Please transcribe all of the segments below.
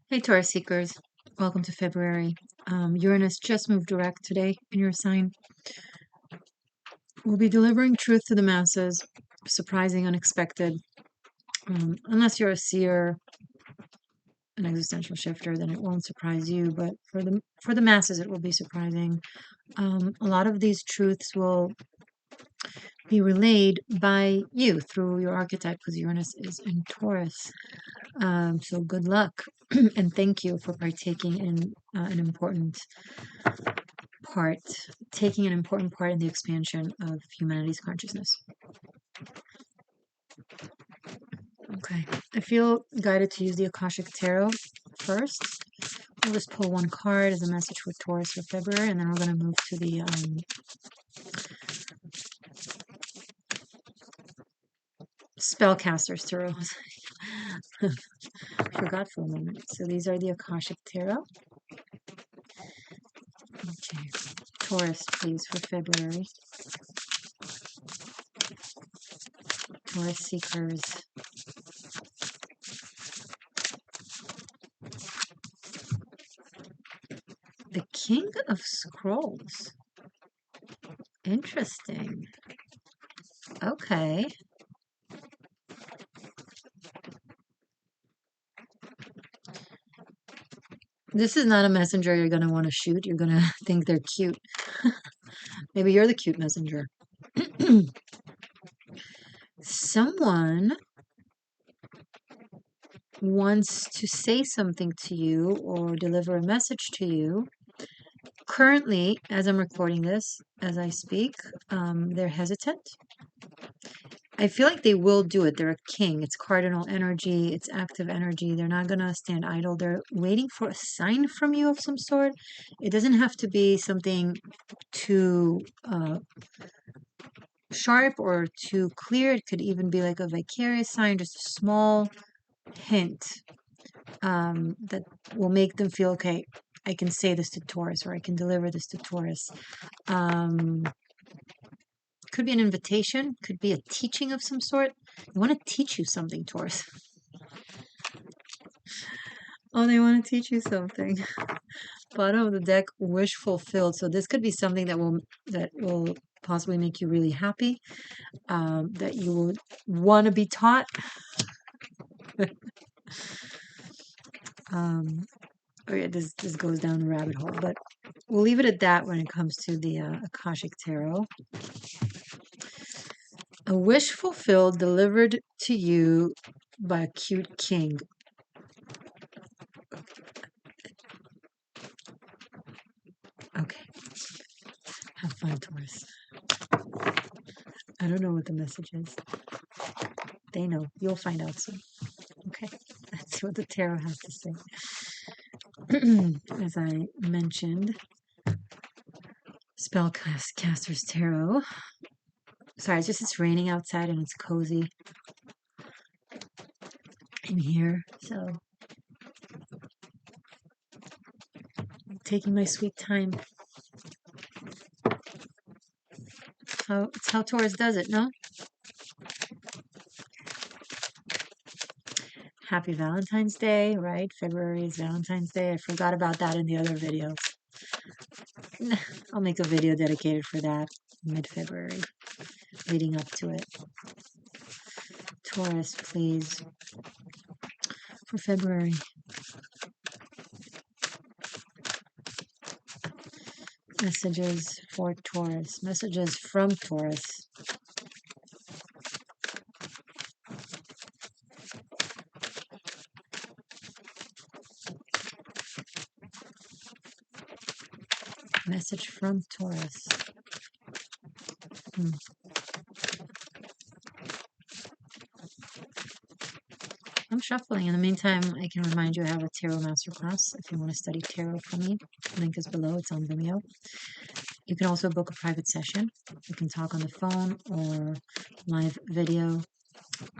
Hey, Taurus seekers. Welcome to February. Uranus just moved direct today in your sign. We'll be delivering truth to the masses, surprising, unexpected. Unless you're a seer, an existential shifter, then it won't surprise you. But for the masses, it will be surprising. A lot of these truths will be relayed by you through your archetype, because Uranus is in Taurus. So good luck, and thank you for partaking in an important part, taking an important part in the expansion of humanity's consciousness. Okay, I feel guided to use the Akashic Tarot first. We'll just pull one card as a message for Taurus for February, and then we're going to move to the Spellcaster's Tarot. Forgot for a moment. So these are the Akashic Tarot. Okay, Taurus, please, for February. Taurus seekers. The King of Scrolls. Interesting. Okay. This is not a messenger you're going to want to shoot. You're going to think they're cute. Maybe you're the cute messenger. Someone wants to say something to you or deliver a message to you. Currently, as I'm recording this, as I speak, they're hesitant. I feel like they will do it. They're a king. It's cardinal energy. It's active energy. They're not going to stand idle. They're waiting for a sign from you of some sort. It doesn't have to be something too sharp or too clear. It could even be like a vicarious sign, just a small hint that will make them feel, okay, I can say this to Taurus, or I can deliver this to Taurus. Could be an invitation, could be a teaching of some sort. They want to teach you something, Taurus. Oh, they want to teach you something. Bottom of the deck, wish fulfilled. So this could be something that will possibly make you really happy, that you will want to be taught. Oh yeah, this goes down the rabbit hole, but we'll leave it at that when it comes to the Akashic Tarot. A wish fulfilled, delivered to you by a cute king. Okay. Have fun, Taurus. I don't know what the message is. They know. You'll find out soon. Okay. Let's see what the tarot has to say. As I mentioned, Spellcaster's Tarot. Sorry, it's raining outside and it's cozy in here, so I'm taking my sweet time. It's how Taurus does it, no? Happy Valentine's Day, right? February is Valentine's Day. I forgot about that in the other videos. I'll make a video dedicated for that mid-February, leading up to it. Taurus, please, for February. Messages for Taurus. Messages from Taurus. Message from Taurus. I'm shuffling. In the meantime, I can remind you I have a tarot masterclass if you want to study tarot from me. Link is below. It's on Vimeo. You can also book a private session. You can talk on the phone or live video.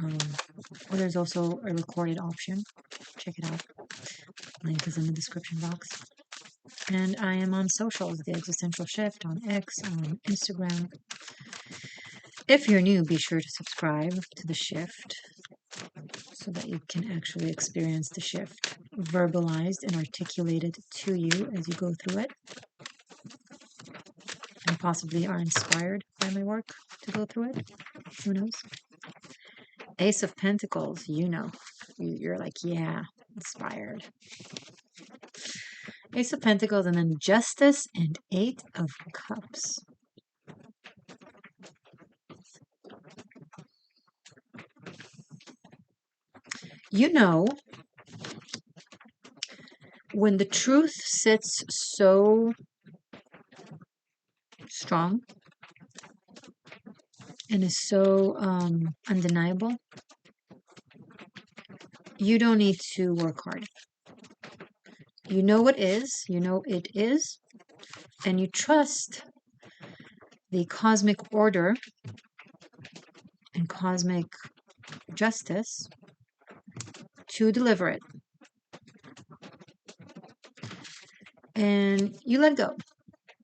Or there's also a recorded option. Check it out. Link is in the description box. And I am on socials, The Existential Shift, on X, on Instagram. If you're new, be sure to subscribe to The Shift so that you can actually experience the shift verbalized and articulated to you as you go through it, and possibly are inspired by my work to go through it. Who knows? Ace of Pentacles, you know. You're like, yeah, inspired. Ace of Pentacles, and then Justice and Eight of Cups. You know, when the truth sits so strong and is so undeniable, you don't need to work hard. You know what is, you know it is, and you trust the cosmic order and cosmic justice to deliver it. And you let go.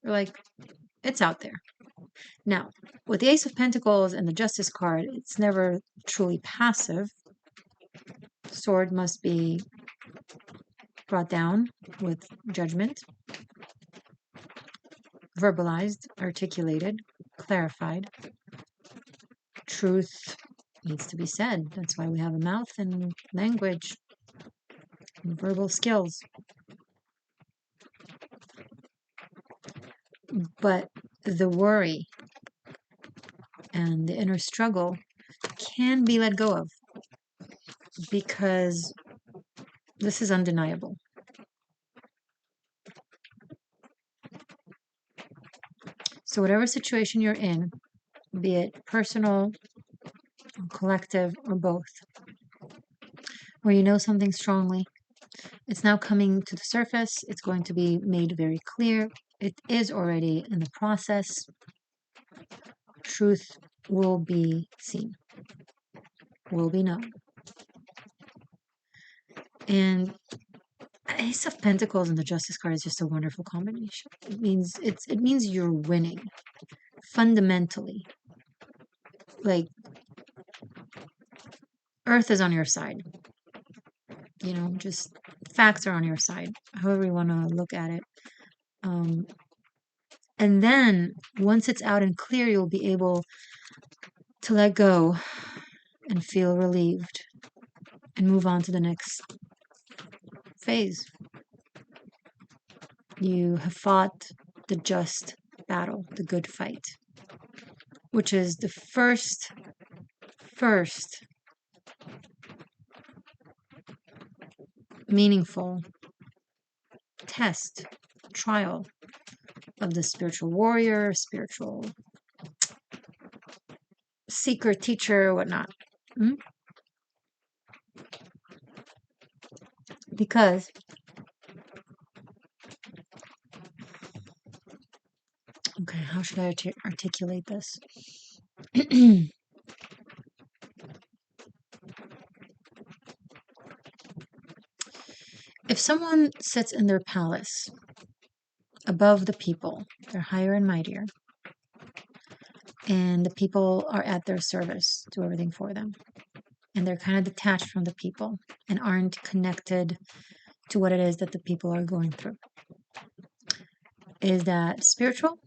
You're like, it's out there. Now, with the Ace of Pentacles and the Justice card, it's never truly passive. Sword must be brought down with judgment, verbalized, articulated, clarified. Truth needs to be said. That's why we have a mouth and language and verbal skills. But the worry and the inner struggle can be let go of, because this is undeniable. So whatever situation you're in, be it personal, collective, or both, where you know something strongly, it's now coming to the surface. It's going to be made very clear. It is already in the process. Truth will be seen, will be known. And Ace of Pentacles and the Justice card is just a wonderful combination. It means you're winning fundamentally. Like, Earth is on your side. You know, just facts are on your side, however you want to look at it. And then once it's out and clear, you'll be able to let go and feel relieved and move on to the next phase. You have fought the just battle, the good fight, which is the first meaningful test, trial of the spiritual warrior, spiritual seeker, teacher, whatnot. Because okay, how should I articulate this? If someone sits in their palace above the people, they're higher and mightier, and the people are at their service, do everything for them, and they're kind of detached from the people and aren't connected to what it is that the people are going through. Is that spiritual?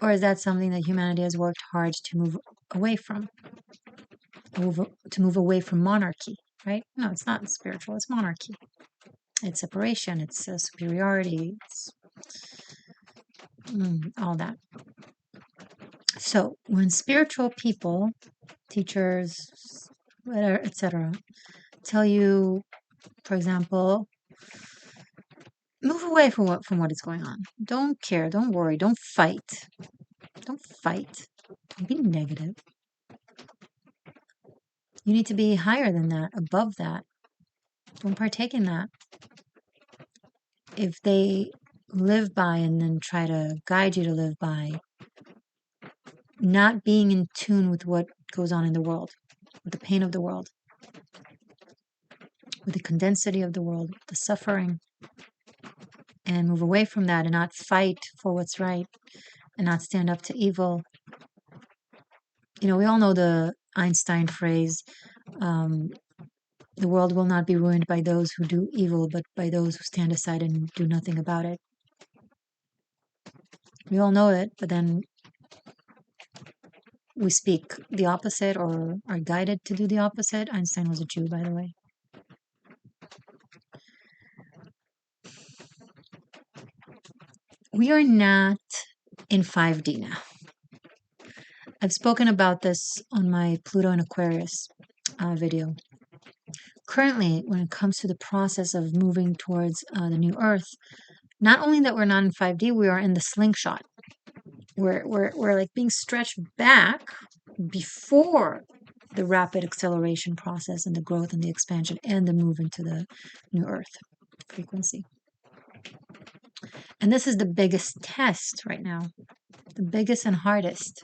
Or is that something that humanity has worked hard to move away from? To move away from monarchy, right? No, it's not spiritual, it's monarchy. It's separation, it's superiority, it's all that. So when spiritual people, teachers, etc., tell you, for example, move away from what is going on. Don't care, don't worry, don't fight. Don't fight. Don't be negative. You need to be higher than that, above that. Don't partake in that. If they live by and then try to guide you to live by not being in tune with what goes on in the world, with the pain of the world, with the condensity of the world, the suffering, and move away from that and not fight for what's right and not stand up to evil. You know, we all know the Einstein phrase, The world will not be ruined by those who do evil, but by those who stand aside and do nothing about it. We all know it, but then we speak the opposite or are guided to do the opposite. Einstein was a Jew, by the way. We are not in 5D now. I've spoken about this on my Pluto and Aquarius video. Currently, when it comes to the process of moving towards the new Earth, not only that we're not in 5D, we are in the slingshot. We're like being stretched back before the rapid acceleration process and the growth and the expansion and the move into the new Earth frequency. And this is the biggest test right now, the biggest and hardest.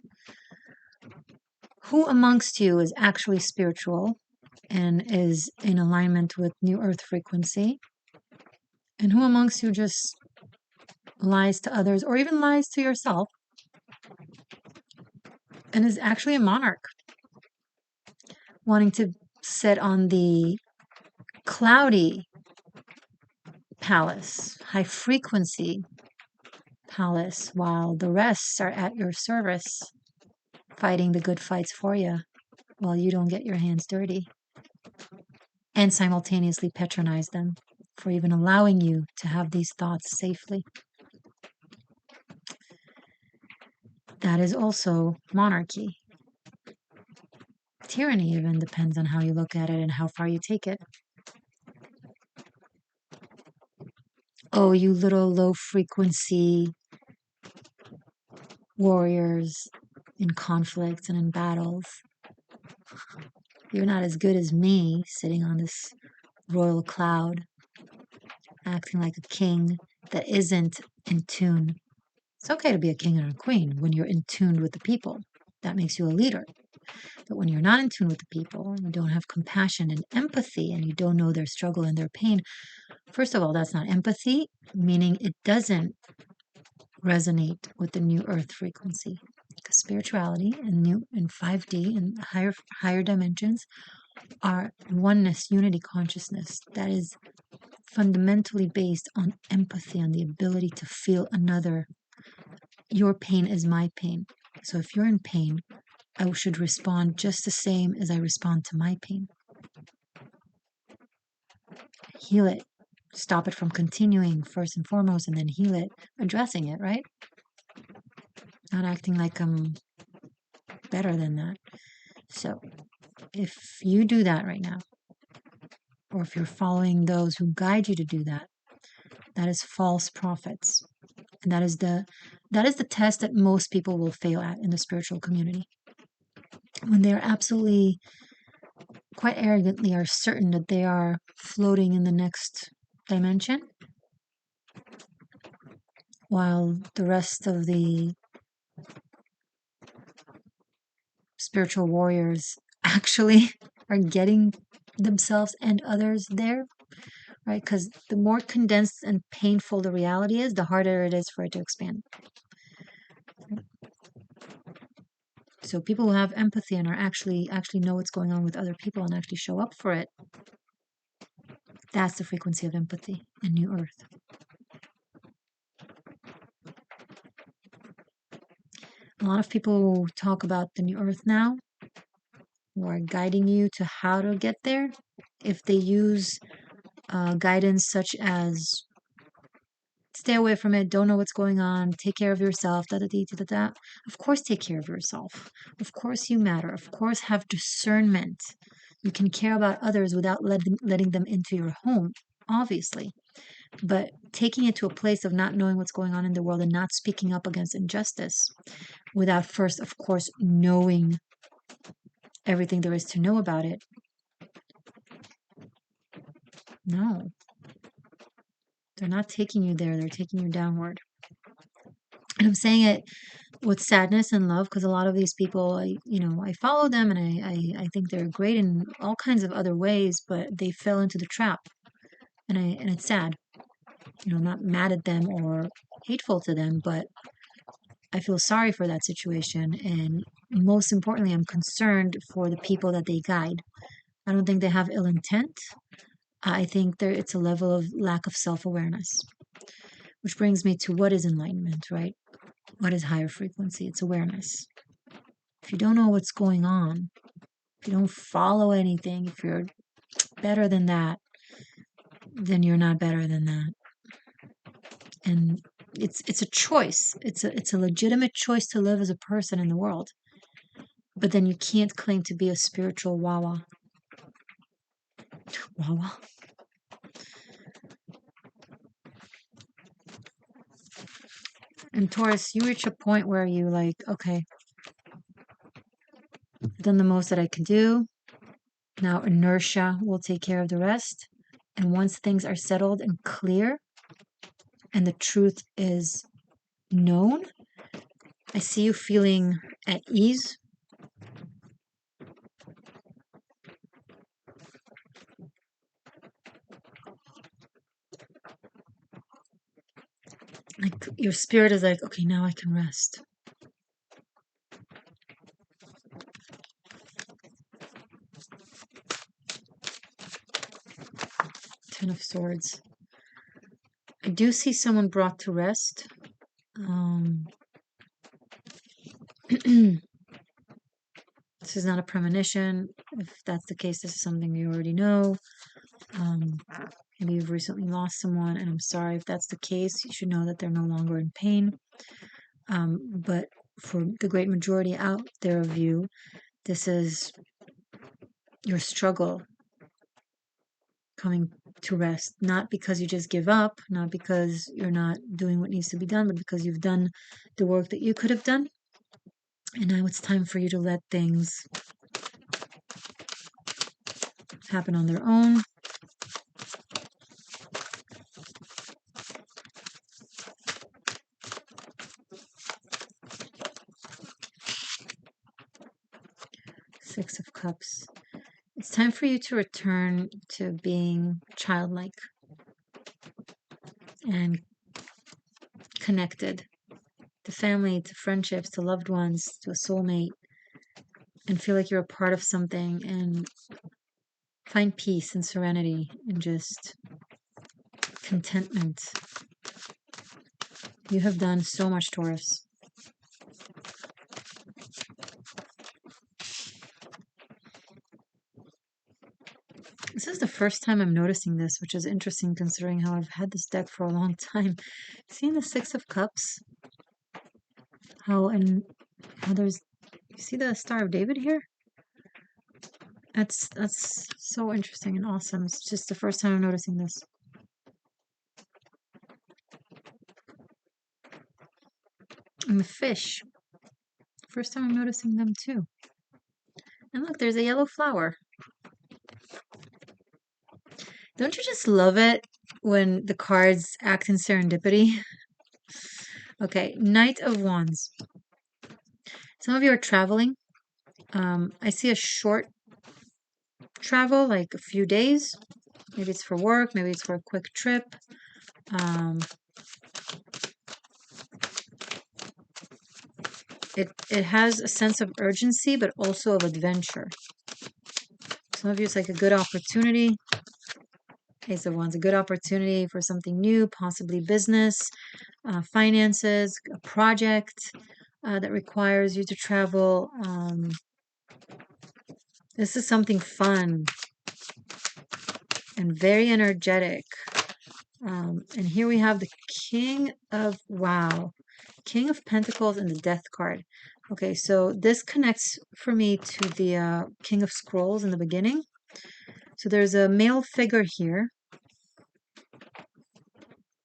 Who amongst you is actually spiritual and is in alignment with new Earth frequency? And who amongst you just lies to others or even lies to yourself and is actually a monarch, wanting to sit on the cloudy palace, high frequency palace, while the rest are at your service, fighting the good fights for you while you don't get your hands dirty, and simultaneously patronize them for even allowing you to have these thoughts safely. That is also monarchy. Tyranny even depends on how you look at it and how far you take it. Oh, you little low frequency warriors in conflicts and in battles. You're not as good as me sitting on this royal cloud, acting like a king that isn't in tune. It's okay to be a king and a queen when you're in tune with the people. That makes you a leader. But when you're not in tune with the people, and you don't have compassion and empathy, and you don't know their struggle and their pain, first of all, that's not empathy, meaning it doesn't resonate with the new earth frequency. Because spirituality and 5D and higher dimensions are oneness, unity consciousness that is fundamentally based on empathy, on the ability to feel another. Your pain is my pain. So if you're in pain, I should respond just the same as I respond to my pain. Heal it. Stop it from continuing first and foremost, and then heal it, addressing it, right? Not acting like I'm better than that. So if you do that right now, or if you're following those who guide you to do that, that is false prophets. And that is the test that most people will fail at in the spiritual community. When they're absolutely, quite arrogantly, are certain that they are floating in the next dimension, while the rest of the spiritual warriors actually are getting themselves and others there, right? Because the more condensed and painful the reality is, the harder it is for it to expand. So people who have empathy and are actually know what's going on with other people and actually show up for it, that's the frequency of empathy in New Earth. A lot of people talk about the New Earth now, who are guiding you to how to get there. If they use guidance such as stay away from it, don't know what's going on, take care of yourself, da da da da da. Of course, take care of yourself. Of course, you matter. Of course, have discernment. You can care about others without letting them into your home, obviously. But taking it to a place of not knowing what's going on in the world and not speaking up against injustice without first, of course, knowing everything there is to know about it. No. They're not taking you there. They're taking you downward. And I'm saying it with sadness and love because a lot of these people, I follow them and I think they're great in all kinds of other ways, but they fell into the trap. And it's sad. I'm not mad at them or hateful to them, but I feel sorry for that situation. And most importantly, I'm concerned for the people that they guide. I don't think they have ill intent. I think it's a level of lack of self-awareness, which brings me to what is enlightenment, right? What is higher frequency? It's awareness. If you don't know what's going on, if you don't follow anything, if you're better than that, then you're not better than that. And it's a choice. It's a legitimate choice to live as a person in the world. But then you can't claim to be a spiritual wawa. Wawa. And Taurus, you reach a point where you like, okay, I've done the most that I can do. Now inertia will take care of the rest. And once things are settled and clear and the truth is known, I see you feeling at ease. Like your spirit is like, okay, now I can rest. Ten of Swords. I do see someone brought to rest. This is not a premonition. If that's the case, this is something you already know. Maybe you've recently lost someone, and I'm sorry if that's the case. You should know that they're no longer in pain. But for the great majority out there of you, this is your struggle coming to rest. Not because you just give up, not because you're not doing what needs to be done, but because you've done the work that you could have done. And now it's time for you to let things happen on their own. Six of Cups. It's time for you to return to being childlike and connected to family, to friendships, to loved ones, to a soulmate, and feel like you're a part of something and find peace and serenity and just contentment. You have done so much, Taurus. This is the first time I'm noticing this, which is interesting considering how I've had this deck for a long time. Seeing the Six of Cups, how there's, you see the Star of David here? That's so interesting and awesome. It's just the first time I'm noticing this. And the fish. First time I'm noticing them too. And look, there's a yellow flower. Don't you just love it when the cards act in serendipity? Okay, Knight of Wands. Some of you are traveling. I see a short travel, like a few days. Maybe it's for work, maybe it's for a quick trip. It has a sense of urgency, but also of adventure. Some of you, it's like a good opportunity. Ace of Wands, a good opportunity for something new, possibly business, finances, a project that requires you to travel. This is something fun and very energetic. And here we have the King of Pentacles and the Death card. Okay, so this connects for me to the King of Scrolls in the beginning. So there's a male figure here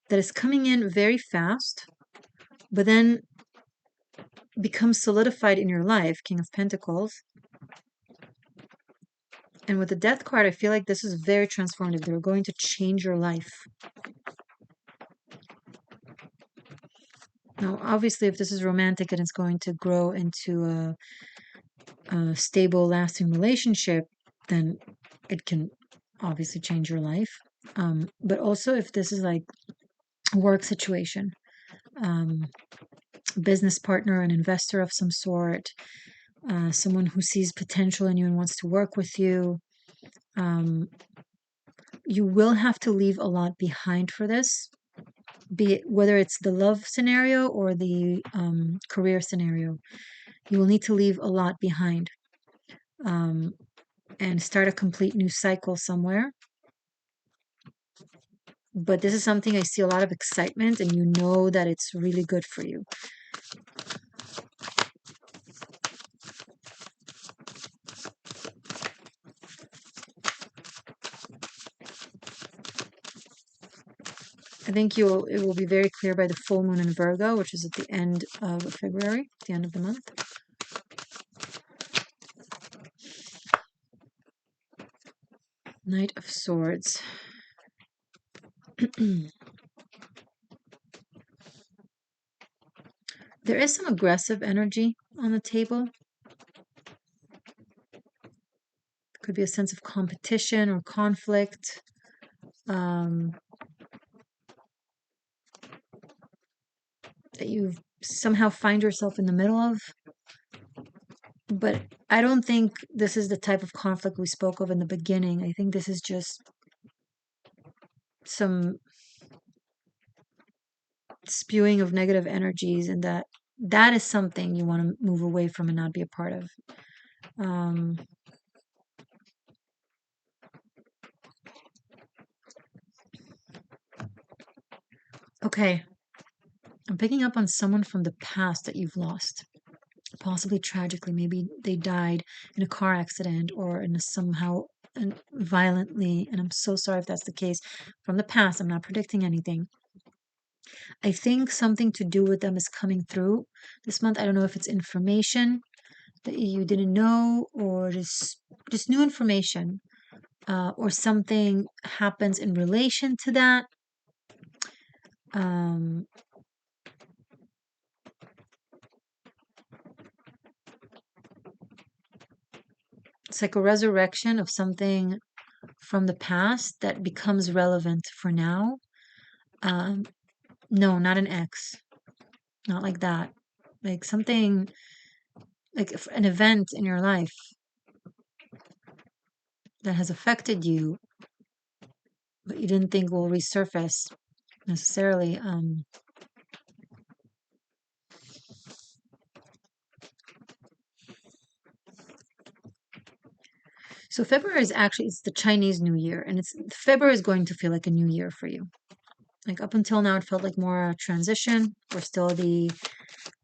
that is coming in very fast, but then becomes solidified in your life, King of Pentacles. And with the Death card, I feel like this is very transformative. They're going to change your life. Now, obviously, if this is romantic and it's going to grow into a stable, lasting relationship, then it can obviously change your life. But also, if this is like a work situation, business partner, an investor of some sort, someone who sees potential in you and wants to work with you, You will have to leave a lot behind for this, be it whether it's the love scenario or the career scenario. You will need to leave a lot behind and start a complete new cycle somewhere. But this is something I see a lot of excitement, and you know that it's really good for you. I think it will be very clear by the full moon in Virgo, which is at the end of February, the end of the month. Knight of Swords. There is some aggressive energy on the table. Could be a sense of competition or conflict. That you somehow find yourself in the middle of. But I don't think this is the type of conflict we spoke of in the beginning. I think this is just some spewing of negative energies, and that is something you want to move away from and not be a part of. Okay. I'm picking up on someone from the past that you've lost, possibly tragically. Maybe they died in a car accident or in somehow violently, and I'm so sorry if that's the case. From the past, I'm not predicting anything. I think something to do with them is coming through this month. I don't know if it's information that you didn't know, or just new information, or something happens in relation to that. It's like a resurrection of something from the past that becomes relevant for now. No, not an ex, not like that. Like something, like an event in your life that has affected you, but you didn't think will resurface necessarily. So February is actually, it's the Chinese New Year, and February is going to feel like a new year for you. Like up until now, it felt like more a transition. We're still the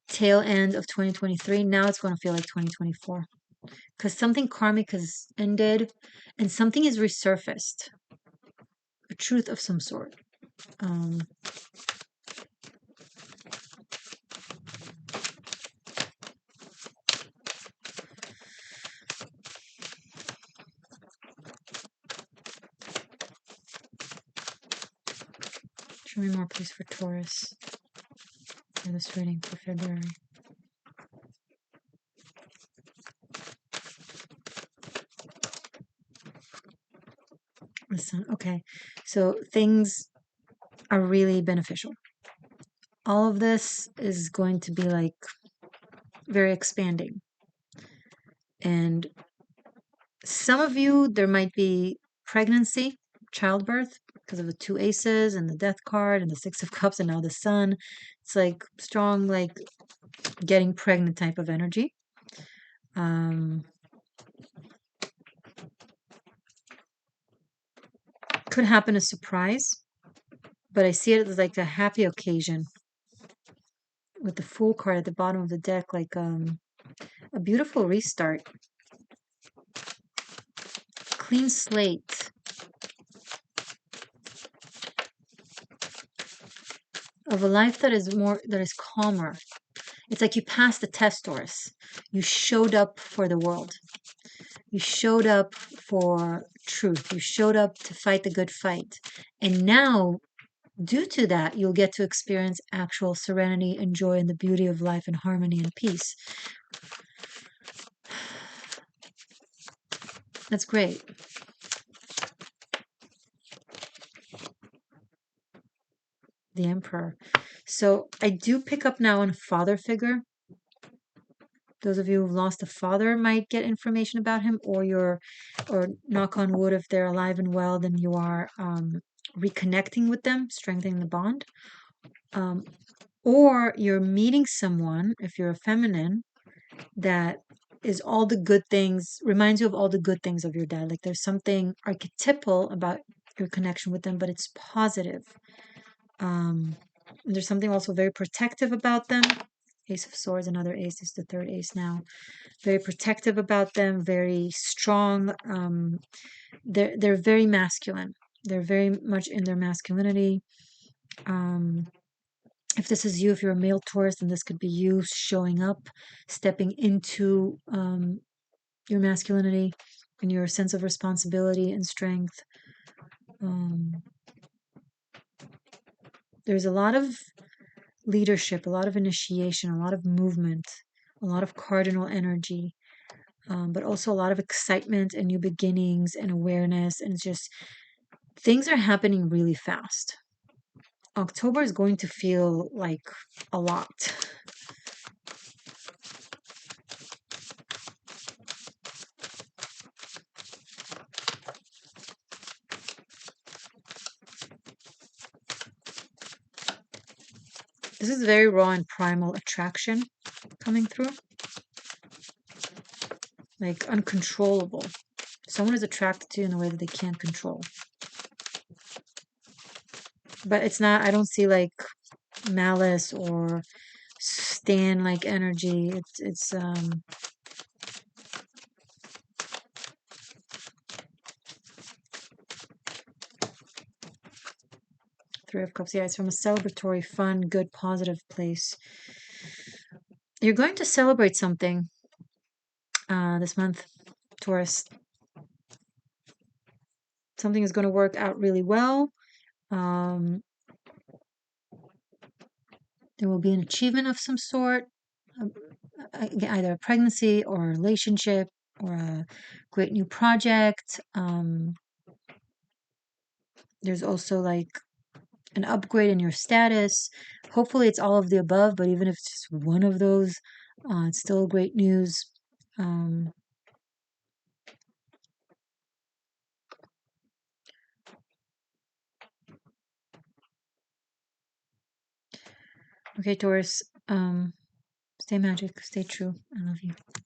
tail end of 2023. Now it's going to feel like 2024 because something karmic has ended and something is resurfaced, a truth of some sort. Show me more, please, for Taurus for this reading for February. Listen, okay, so things are really beneficial. All of this is going to be like very expanding. And some of you, there might be pregnancy, childbirth, because of the 2 aces and the death card and the 6 of cups and now the sun. It's like strong, like getting pregnant type of energy. Could happen a surprise, but I see it as like a happy occasion with the Fool card at the bottom of the deck, like a beautiful restart. Clean slate. Of a life that is calmer. It's like you passed the test, Taurus. You showed up for the world. You showed up for truth. You showed up to fight the good fight. And now, due to that, you'll get to experience actual serenity and joy and the beauty of life and harmony and peace. That's great. The Emperor. So I do pick up now on a father figure. Those of you who've lost a father might get information about him, or you're or knock on wood, if they're alive and well, then you are reconnecting with them, strengthening the bond. Or you're meeting someone, if you're a feminine, that is all the good things, reminds you of all the good things of your dad. Like there's something archetypal about your connection with them, but it's positive. There's something also very protective about them. Ace of Swords, another ace, is the third ace now. Very protective about them, very strong. They're very masculine. They're very much in their masculinity. If this is you, if you're a male Taurus, then this could be you showing up, stepping into your masculinity and your sense of responsibility and strength. There's a lot of leadership, a lot of initiation, a lot of movement, a lot of cardinal energy, but also a lot of excitement and new beginnings and awareness. And it's just things are happening really fast. October is going to feel like a lot. This is very raw and primal attraction coming through. Like uncontrollable. Someone is attracted to you in a way that they can't control. But it's not, I don't see like malice or Stan like energy. It's Three of Cups. Yeah, it's from a celebratory, fun, good, positive place. You're going to celebrate something this month, Taurus. Something is going to work out really well. There will be an achievement of some sort, either a pregnancy or a relationship or a great new project. There's also like an upgrade in your status. Hopefully it's all of the above, but even if it's just one of those, it's still great news. Okay, Taurus, stay magic, stay true. I love you.